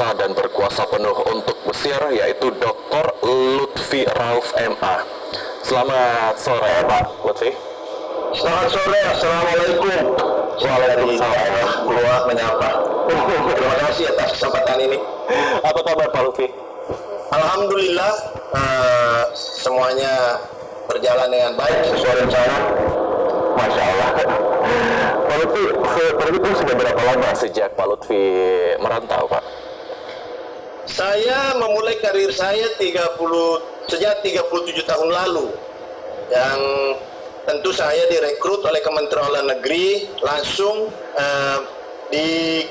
berjasa dan berkuasa penuh untuk Mesir, yaitu Dr. Lutfi Rauf MA. Selamat sore Pak Lutfi. Selamat sore, Assalamualaikum. Waalaikumsalam. Keluar menyapa. Terima kasih atas kesempatan ini. Apa kabar Pak Lutfi? Alhamdulillah, semuanya berjalan dengan baik sesuai rencana. Masya Allah. Pak Lutfi, seperti itu sudah berapa lama sejak Pak Lutfi merantau Pak? Saya memulai karir saya sejak 37 tahun lalu, yang tentu saya direkrut oleh Kementerian Luar Negeri langsung di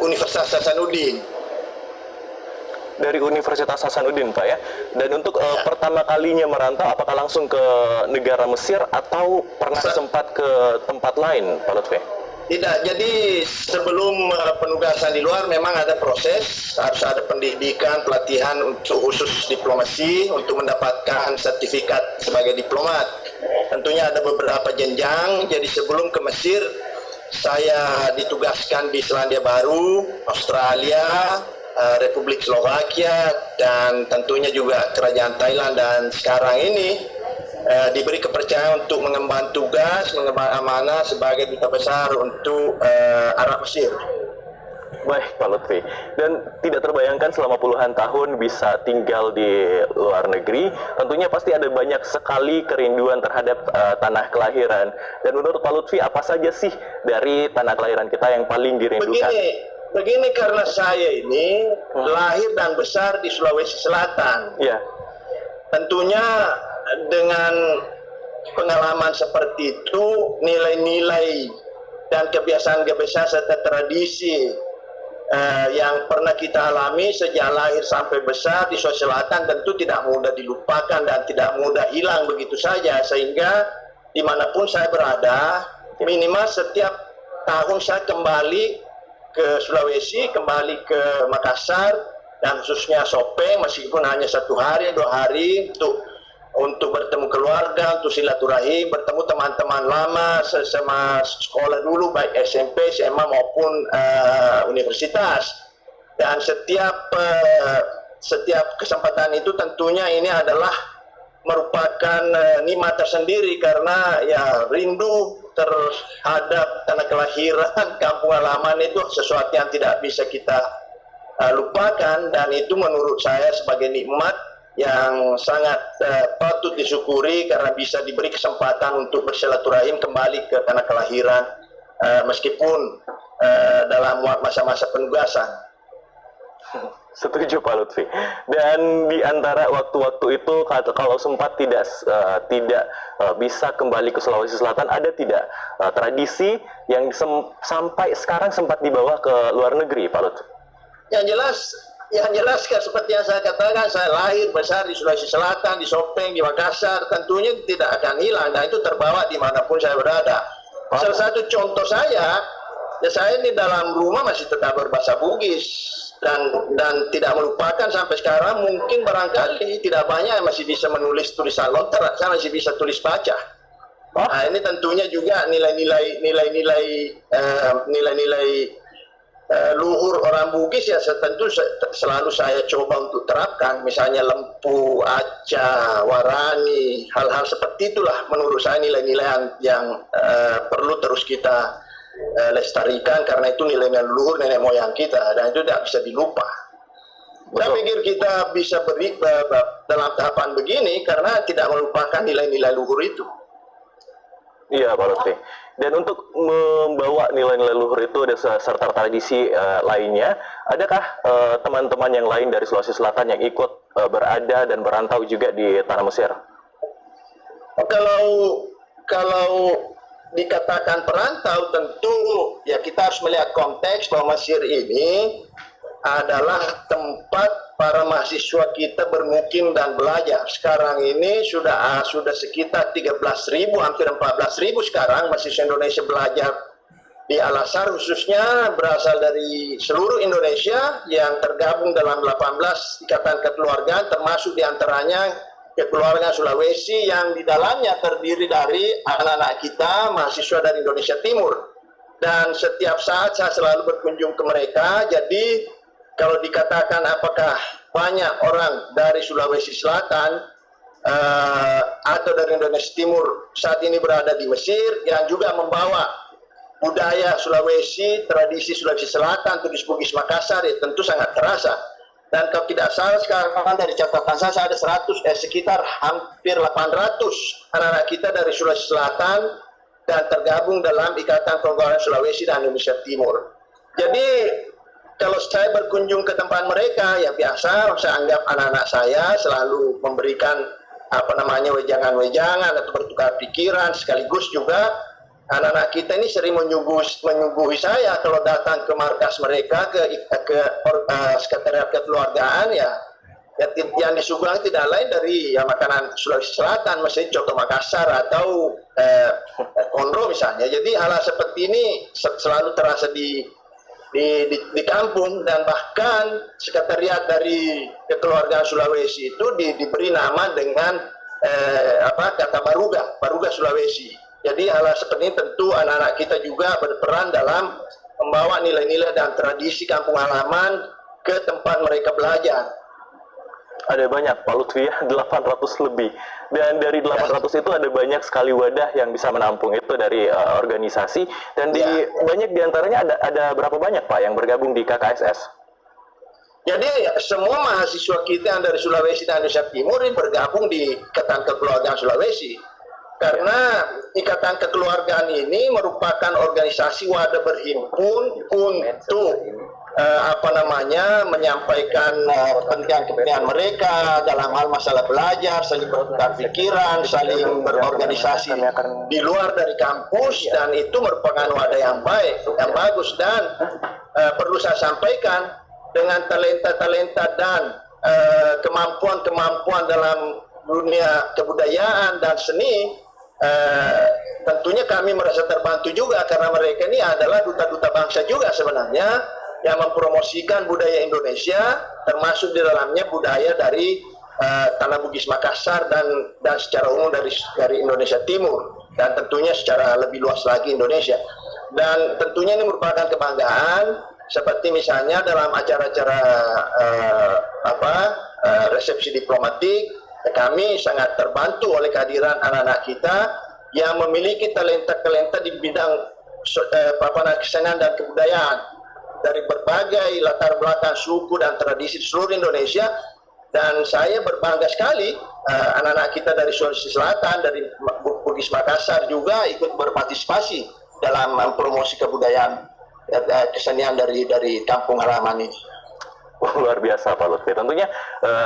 Universitas Hasanuddin. Dari Universitas Hasanuddin Pak ya. Dan untuk pertama kalinya merantau, apakah langsung ke negara Mesir atau pernah sempat ke tempat lain Pak Lutfi? Tidak, jadi sebelum penugasan di luar memang ada proses, harus ada pendidikan, pelatihan untuk khusus diplomasi untuk mendapatkan sertifikat sebagai diplomat. Tentunya ada beberapa jenjang, jadi sebelum ke Mesir saya ditugaskan di Selandia Baru, Australia, Republik Slovakia, dan tentunya juga Kerajaan Thailand, dan sekarang ini diberi kepercayaan untuk mengemban tugas, mengemban amanah sebagai duta besar untuk Arab Mesir. Baik Pak Lutfi, dan tidak terbayangkan selama puluhan tahun bisa tinggal di luar negeri, tentunya pasti ada banyak sekali kerinduan terhadap tanah kelahiran. Dan menurut Pak Lutfi, apa saja sih dari tanah kelahiran kita yang paling dirindukan? Begini, karena saya ini lahir dan besar di Sulawesi Selatan. Ya. Tentunya dengan pengalaman seperti itu, nilai-nilai dan kebiasaan-kebiasaan serta tradisi yang pernah kita alami sejak lahir sampai besar di Sulawesi Selatan tentu tidak mudah dilupakan dan tidak mudah hilang begitu saja, sehingga dimanapun saya berada, minimal setiap tahun saya kembali ke Sulawesi, kembali ke Makassar, dan khususnya Sopeng, meskipun hanya 1 hari, 2 hari untuk bertemu keluarga, untuk silaturahim, bertemu teman-teman lama sesama sekolah dulu, baik SMP, SMA maupun universitas. Dan setiap kesempatan itu tentunya ini adalah merupakan nikmat tersendiri, karena ya rindu terhadap tanah kelahiran, kampung halaman itu sesuatu yang tidak bisa kita lupakan, dan itu menurut saya sebagai nikmat yang sangat patut disyukuri karena bisa diberi kesempatan untuk bersilaturahim kembali ke tanah kelahiran meskipun dalam masa-masa penugasan. Setuju Pak Lutfi. Dan di antara waktu-waktu itu kalau sempat tidak bisa kembali ke Sulawesi Selatan, ada tidak tradisi yang sampai sekarang sempat dibawa ke luar negeri Pak Lutfi? Yang jelas seperti yang saya katakan, saya lahir besar di Sulawesi Selatan, di Sopeng, di Makassar, tentunya tidak akan hilang, dan itu terbawa dimanapun saya berada. Salah satu contoh saya ini dalam rumah masih tetap berbahasa Bugis, dan tidak melupakan sampai sekarang. Mungkin barangkali tidak banyak yang masih bisa menulis tulisan lontar, saya masih bisa tulis baca. Nah, ini tentunya juga nilai-nilai luhur orang Bugis ya, tentu selalu saya coba untuk terapkan, misalnya lempu, aca, warani, hal-hal seperti itulah menurut saya nilai-nilai yang perlu terus kita lestarikan, karena itu nilai-nilai luhur nenek moyang kita, dan itu tidak bisa dilupa. Saya pikir kita bisa beri dalam tahapan begini karena tidak melupakan nilai-nilai luhur itu. Iya Pak Lutfi. Dan untuk membawa nilai-nilai luhur itu serta tradisi lainnya, adakah teman-teman yang lain dari Sulawesi Selatan yang ikut berada dan berantau juga di tanah Mesir? Kalau dikatakan perantau, tentu ya kita harus melihat konteks bahwa Mesir ini adalah tempat para mahasiswa kita bermukim dan belajar. Sekarang ini sudah sekitar 13.000, hampir 14.000 sekarang mahasiswa Indonesia belajar di Al-Azhar, khususnya berasal dari seluruh Indonesia yang tergabung dalam 18 ikatan kekeluargaan, termasuk diantaranya kekeluargaan Sulawesi yang di dalamnya terdiri dari anak-anak kita mahasiswa dari Indonesia Timur. dan setiap saat saya selalu berkunjung ke mereka. Jadi kalau dikatakan apakah banyak orang dari Sulawesi Selatan atau dari Indonesia Timur saat ini berada di Mesir yang juga membawa budaya Sulawesi, tradisi Sulawesi Selatan, turis Bugis Makassar, ya tentu sangat terasa. Dan kalau tidak salah sekarang dari catatan saya ada sekitar hampir 800 anak-anak kita dari Sulawesi Selatan dan tergabung dalam Ikatan Keluarga Sulawesi dan Indonesia Timur. Jadi kalau saya berkunjung ke tempat mereka, ya biasa saya anggap anak-anak saya selalu memberikan wejangan-wejangan atau bertukar pikiran, sekaligus juga anak-anak kita ini sering menyuguhi saya kalau datang ke markas mereka, ke sekretariat kekeluargaan, ya yang disuguhkan tidak lain dari makanan Sulawesi Selatan, misalnya coto Makassar atau kondro misalnya. Jadi hal seperti ini selalu terasa di kampung, dan bahkan sekretariat dari kekeluargaan Sulawesi itu diberi nama dengan kata Baruga Sulawesi. Jadi hal seperti ini tentu anak-anak kita juga berperan dalam membawa nilai-nilai dan tradisi kampung halaman ke tempat mereka belajar. Ada banyak Pak Lutfi ya, 800 lebih. Dan dari 800 itu ada banyak sekali wadah yang bisa menampung itu dari organisasi. Dan banyak diantaranya ada berapa banyak Pak yang bergabung di KKSS? Jadi semua mahasiswa kita yang dari Sulawesi dan Indonesia Timur ini bergabung di Ikatan Kekeluargaan Sulawesi. Karena Ikatan Kekeluargaan ini merupakan organisasi wadah berhimpun untuk menyampaikan kepentingan mereka dalam hal masalah belajar, saling bertukar pikiran, saling berorganisasi di luar dari kampus, dan itu merupakan wadah yang baik, yang bagus. Dan perlu saya sampaikan, dengan talenta-talenta dan kemampuan-kemampuan dalam dunia kebudayaan dan seni, tentunya kami merasa terbantu juga, karena mereka ini adalah duta-duta bangsa juga sebenarnya, yang mempromosikan budaya Indonesia, termasuk di dalamnya budaya dari tanah Bugis Makassar dan secara umum dari Indonesia Timur, dan tentunya secara lebih luas lagi Indonesia. Dan tentunya ini merupakan kebanggaan, seperti misalnya dalam acara-acara resepsi diplomatik, kami sangat terbantu oleh kehadiran anak-anak kita yang memiliki talenta-talenta di bidang kesenian dan kebudayaan dari berbagai latar belakang suku dan tradisi di seluruh Indonesia. Dan saya berbangga sekali anak-anak kita dari Sulawesi Selatan, dari Bugis Makassar juga ikut berpartisipasi dalam mempromosi kebudayaan kesenian dari kampung halaman ini. Luar biasa Pak Lutfi. Tentunya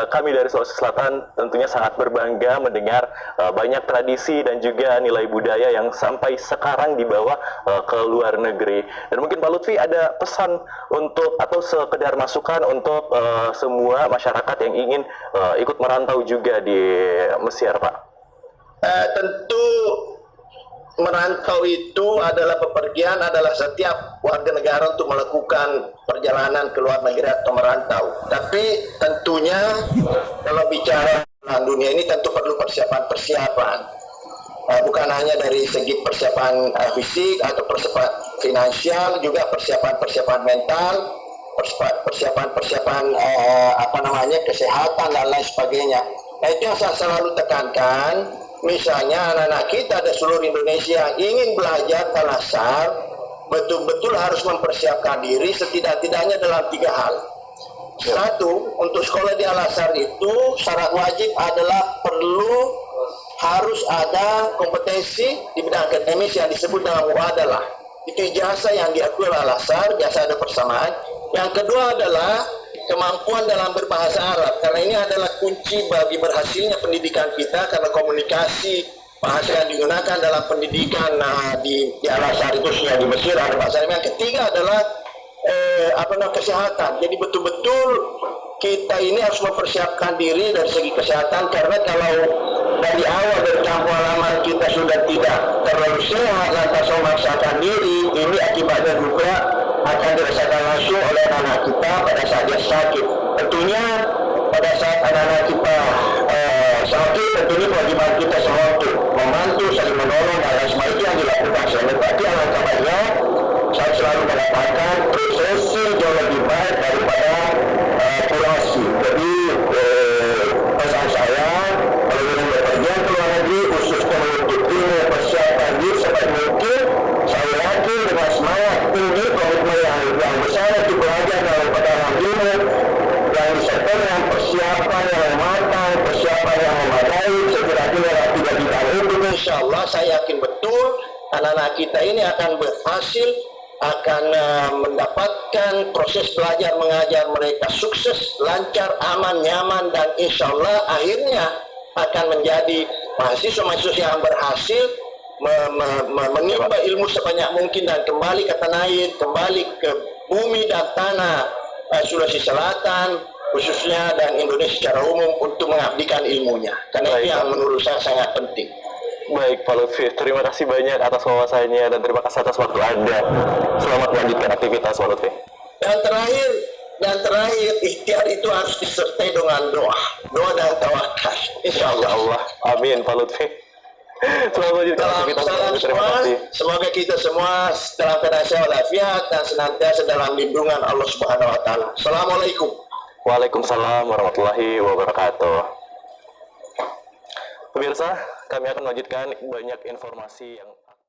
kami dari Sulawesi Selatan tentunya sangat berbangga mendengar banyak tradisi dan juga nilai budaya yang sampai sekarang dibawa ke luar negeri. Dan mungkin Pak Lutfi ada pesan untuk atau sekedar masukan untuk semua masyarakat yang ingin ikut merantau juga di Mesir, Pak? Tentu merantau itu adalah bepergian, adalah setiap warga negara untuk melakukan perjalanan ke luar negeri atau merantau. Tapi tentunya kalau bicara dunia ini tentu perlu persiapan. Bukan hanya dari segi persiapan fisik atau persiapan finansial, juga persiapan mental, persiapan kesehatan dan lain sebagainya. Nah, itu yang saya selalu tekankan. Misalnya anak-anak kita di seluruh Indonesia yang ingin belajar Al-Azhar, betul-betul harus mempersiapkan diri setidak-tidaknya dalam 3 hal. Satu, untuk sekolah di Al-Azhar itu syarat wajib adalah harus ada kompetensi di bidang akademis yang disebut dengan muadalah. Itu ijazah yang diakui oleh Al-Azhar, biasa ada persamaan. Yang kedua adalah kemampuan dalam berbahasa Arab, karena ini adalah kunci bagi berhasilnya pendidikan kita, karena komunikasi bahasa yang digunakan dalam pendidikan di Al-Azhar itu sudah di Mesir ada bahasa Arab. Yang ketiga adalah kesehatan. Jadi betul-betul kita ini harus mempersiapkan diri dari segi kesehatan, karena kalau dari awal dari kampung halaman kita sudah tidak terlalu sehat lantas memaksakan diri, ini akibatnya juga akan dirasakan langsung oleh anak kita pada saat dia sakit. Tentunya pada saat anak-anak kita sakit, tentunya kewajiban kita semua untuk membantu, saling menolong, dan lain sebagainya yang dilakukan. Berarti alangkah baiknya saya selalu mengatakan prosesi jauh lebih baik daripada kurasi. Jadi pesan saya, kalau ingin bekerja ke luar negeri, khususnya menuntut ilmu, persiapan diri sebaik mungkin. Saya yakin dengan semangat tinggi, komitmen yang besar untuk belajar dalam perdagangan ilmu yang disertai dengan persiapan yang matang, persiapan yang memadai, sekiranya dalam 3 bidang itu, insya Allah saya yakin betul anak-anak kita ini akan berhasil, akan mendapatkan proses belajar mengajar mereka sukses, lancar, aman, nyaman, dan insya Allah akhirnya akan menjadi mahasiswa-mahasiswa yang berhasil menimba ilmu sebanyak mungkin dan kembali ke tanah air, kembali ke bumi dan tanah Sulawesi Selatan khususnya dan Indonesia secara umum untuk mengabdikan ilmunya. Karena itu yang menurut saya sangat penting. Baik Pak Lutfi, terima kasih banyak atas wawasannya dan terima kasih atas waktu Anda. Selamat melanjutkan aktivitas Pak Lutfi. Dan terakhir ikhtiar itu harus disertai dengan doa dan tawakal. Insya Allah. Amin Pak Lutfi. Selamat melanjutkan aktivitas Pak Lutfi. Terima kasih. Semoga kita semua dalam keadaan sehat walafiat dan senantiasa dalam lindungan Allah Subhanahu wa taala. Assalamualaikum. Waalaikumsalam warahmatullahi wabarakatuh. Pemirsa, kami akan melanjutkan banyak informasi yang